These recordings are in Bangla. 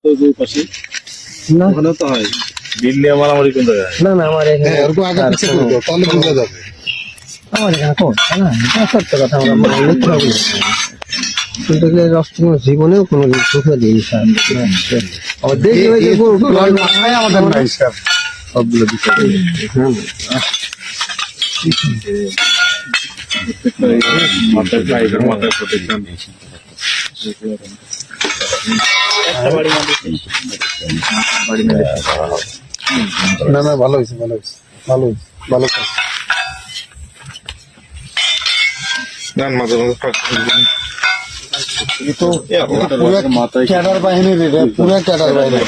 তো যে পাশে না ওখানে তো হয় বিল নিয়ে মারামারি কোন জায়গায়? না না আমার এখানে এরকম আগে পিছিয়ে করবো তাহলে বোঝা যাবে। আমার এখানে কোন না এটা সত্য কথা আমরা মিথ্যা বলি কিন্তু জীবনেও কোনো চোখে দিই স্যার আমার দেখি ওই যে মাথায় আমাদের নাই স্যার সবগুলো বিষয় মাথায় ড্রাইভার মাথায় প্রোটেকশন না না ভালো হয়েছে ভালো হয়েছে ভালো হয়েছে ভালো কাজ। মাঝে মাঝে মাথায় ক্যাডার বাহিনীর এটা পুরো ক্যাডার বাহিনী।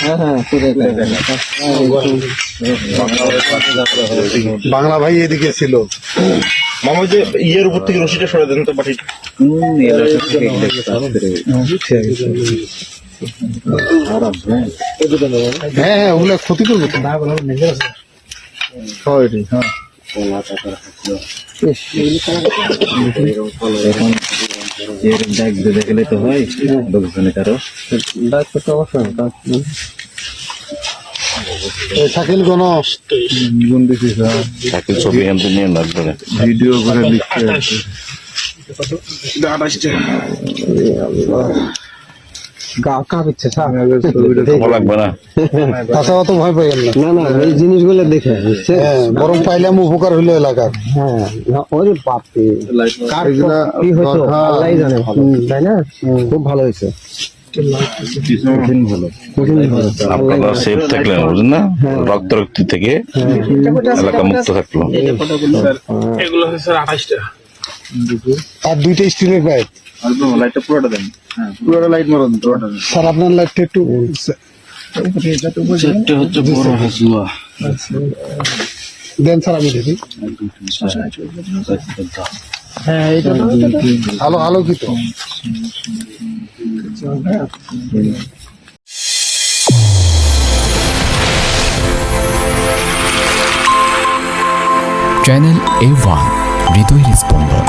হ্যাঁ হ্যাঁ বাংলা ভাই এদিকে ছিল মামা যে ইয়ের উপর থেকে রশিটা সরে দেন তো বাটি হ্যাঁ হ্যাঁ ওগুলো ক্ষতি করবো তো। দেখলে তো হয় লোকজনে কারো ডাক্তার তো অবশ্যই এই শাকিল কোন সাইকেল ছবি আনতে নিয়ে লাগবে ভিডিও করে লিখতে গা কাঁপিচ্ছে স্যার লাগবে না আচ্ছা অত ভয় পাই না। না না এই জিনিসগুলো দেখে বুঝছেন? হ্যাঁ বরং পাইলাম উপকার হইলো এলাকার। হ্যাঁ না, ওরে বাপরে কার এগুলা কি হয়েছে দরকার। আল্লাহই জানে ভালো তাই না খুব ভালো হয়েছে আপনারা সেফ থাকলেন বুঝলেন না রক্তারক্তি থেকে এলাকা মুক্ত থাকলো এগুলো হচ্ছে স্যার 28টা আর দুইটা স্টিলের পাইপ। লাইটটা পুরোটা দেন পুরোটা লাইট মারুন পুরোটা দেন স্যার আপনার লাইটটা একটু সেটটা হচ্ছে বড় হাসুয়া দেন স্যার আমি দেখি। হ্যাঁ এটা আলো আলোকিত চ্যানেল A1 হৃদয় স্পন্দন।